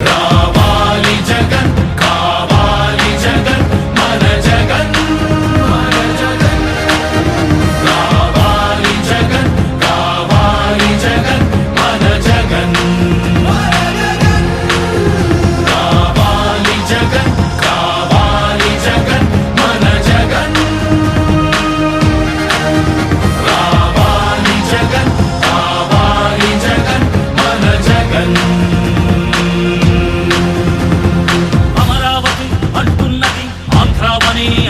రావాలి జగన్ కావాలి జగన్ మన జగన్ మన జగన్ రావాలి జగన్ కావాలి జగన్ మన జగన్ రావాలి జగన్ కావాలి జగన్ మన జగన్ రావాలి జగన్ కావాలి జగన్ మన జగన్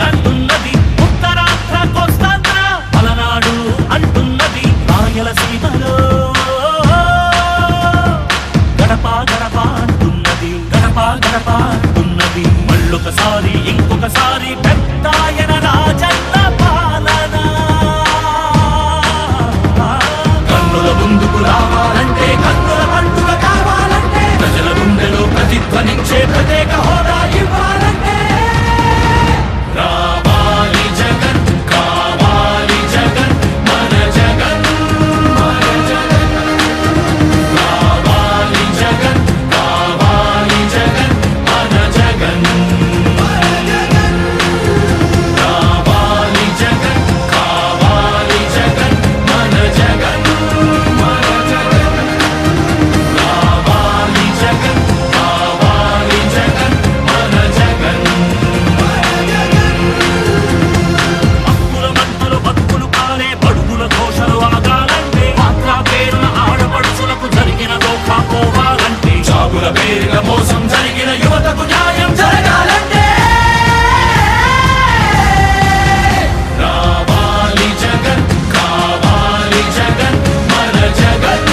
అంటున్నది ఉత్తరాంధ్ర కోస్తాంధ్ర పలనాడు అంటున్నది రాయలసీమలో గడప గడప అంటున్నది గడప గడప అంటున్నది మళ్ళొకసారి ఇంకొకసారి పెద్దాయన రాజన్న పాలన కన్నుల ముందుకు రావాలంటే కన్నుల పండుగ కావాలంటే ప్రజల గుండెలో ప్రతిధ్వనించే ప్రత్యేక హోదా ఇవ్వాలంటే రావాలి జగన్ కావాలి జగన్ మన జగన్ మన జగన్ రావాలి జగన్ కావాలి జగన్ మన జగన్ రావాలి జగన్ కావాలి జగన్ మన జగన్ మన జగన్ రావాలి జగన్ కావాలి జగన్ మన జగన్ హక్కుల మంటలు బతుకులు కాలే బడుగుల ఘోషలు ఆగాలంటే మాత్రా పేరున ఆడపడుచులకు జరిగిన దోఖా పోవాలంటే జాబుల పేరున మోసం జరిగిన యువతకు న్యాయం జరగాలంటే రావాలి జగన్ కావాలి జగన్ మన జగన్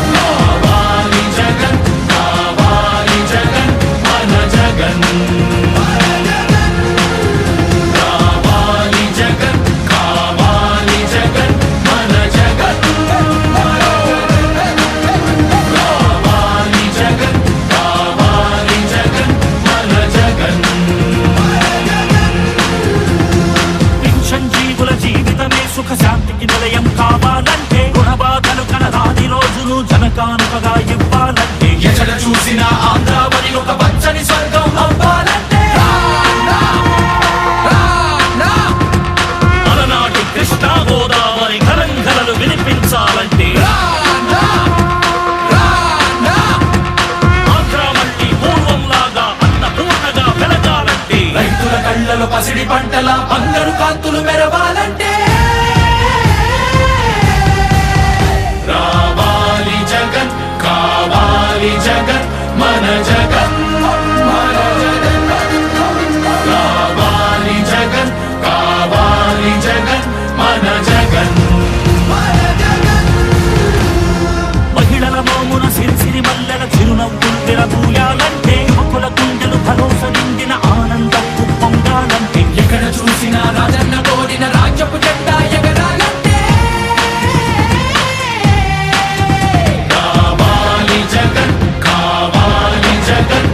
రావాలి జగన్ కావాలి జగన్ మన జగన్ రావాలి జగన్ కావాలి జగన్ మన జగన్ రావాలి జగన్ కావాలి జగన్ మన జగన్ పెన్షన్ జీవుల జీవితమే సుఖ శాంతికి నిలయం కావాలంటే రుణబాధలు కనరాని రోజులు జనకానుకగా ఇవ్వాలంటే ఎక్కడ చూసినా ఆంధ్రావని ఒక పచ్చని స్వర్గం అవ్వాలంటే అలనాటి కృష్ణా గోదావరి కలంకలలు వినిపించాలంటే ఆంధ్రా మళ్ళీ పూర్వంలాగా అన్నపూర్ణగా వెలగాలంటే రైతుల కళ్ళలో పసిడి పంటల బంగారు కాంతులు మెరవాలంటే రావాలి జగన్ కావాలి జగన్ మన జగన్ మన జగన్ రావాలి జగన్ కావాలి జగన్ మన జగన్ మహిళల మోమున సిరిసిరి మల్లెల చిరునవ్వులు విరబూయాలంటే యువకుల గుండెలు భరోసా నిండిన ఆనందం పొంగాలంటే ఎక్కడ చూసినా రాజన్న కోరిన రాజ్యపు జెండా ఎగరాలంటే రావాలి జగన్ కావాలి జగన్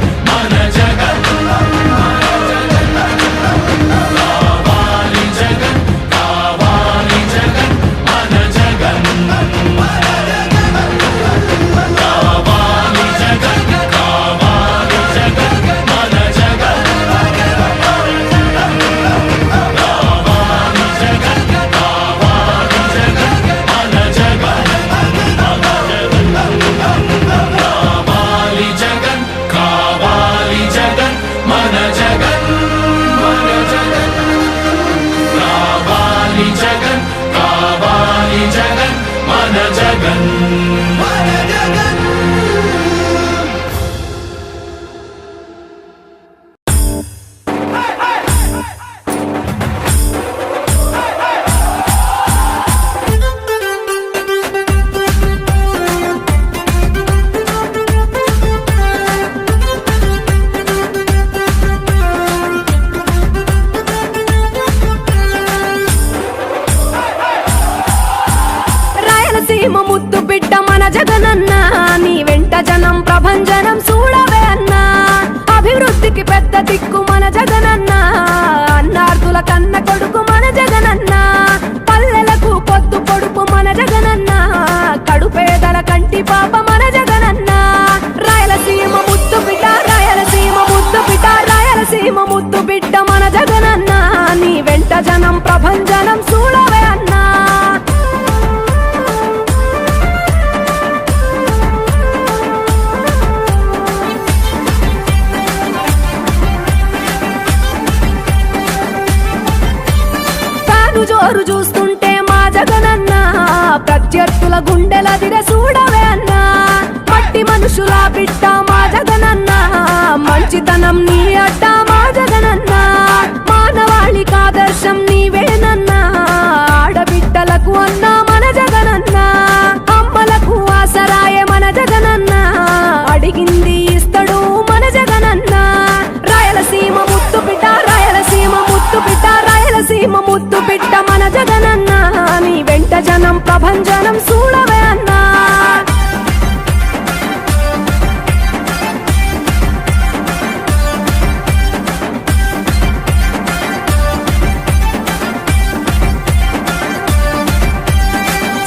ప్రత్యర్థుల గుండెల దిర చూడవే అన్నా మట్టి మనుషుల బిడ్డ మా జగనన్న మంచితనం నీ అడ్డ మా జగనన్న మానవాళికి ఆదర్శం నీవేనన్నా ఆడబిడ్డలకు అన్నా మన జగనన్న అమ్మలకు ఆసరాయ మన జగనన్న అడిగింది ఇస్తడు మన జగనన్న రాయలసీమ ముద్దు బిడ్డ రాయలసీమ ముద్దు బిడ్డ రాయలసీమ ముద్దు బిడ్డ మన జగనన్న నీ వెంట జనం ప్రభంజనం చూడవే అన్నా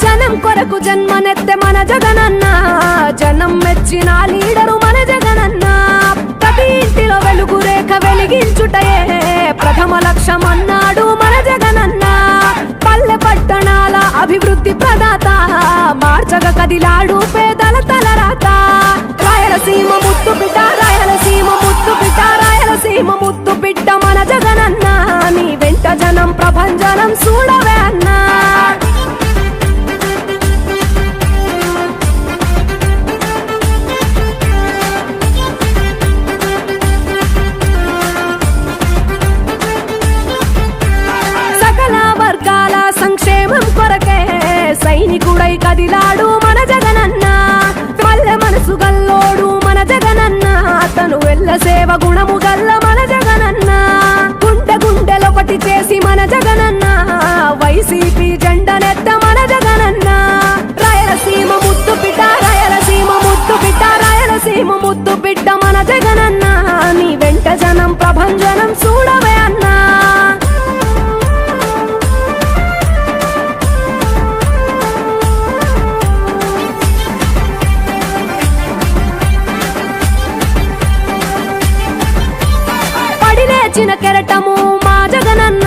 జనం కొరకు జన్మనెత్తె మన జగనన్న జనం మెచ్చిన లీడరు మన జగనన్న ప్రతి ఇంటిలో వెలుగు రేఖ వెలిగించుటయే ప్రథమ లక్ష్యం అన్నాడు మన జగనన్న పల్లె పట్టణాల అభివృద్ధి ప్రదాత మార్చగ కదిలాడు పేదల తలరాత రాయలసీమ ముద్దు బిడ్డ రాయలసీమ ముద్దు బిడ్డ రాయలసీమ ముద్దు బిడ్డ మన జగనన్న నీ వెంట జనం ప్రభంజనం చూడవే అన్నా సంక్షేమం కొరకే సైనికుడై కదిలాడు మన జగనన్న పల్లె మనసు గల్లోడు మన జగనన్న అతను వెళ్ళ సేవ గుణము గల్ల మన జగనన్న గుండె గుండెలొకటి చేసి మన జగనన్న వైసీపీ జెండనెత్త మన జగనన్న రాయలసీమ ముద్దు బిడ్డ రాయలసీమ ముద్దు బిడ్డ రాయలసీమ ముద్దు బిడ్డ మన జగనన్న నీ వెంట జనం ప్రభంజనం చూడవే అన్నా చిన్న కెరటము మా జగనన్న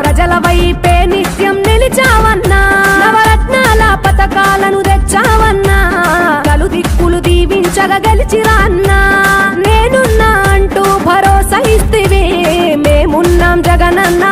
ప్రజల వైపే నిత్యం నిలిచావన్నా నవరత్నాల పథకాలను తెచ్చావన్నా కలు దిక్కులు దీవించగా గెలిచిరా అన్నా నేనున్నా అంటూ భరోసా ఇస్తివి మేమున్నాం జగనన్న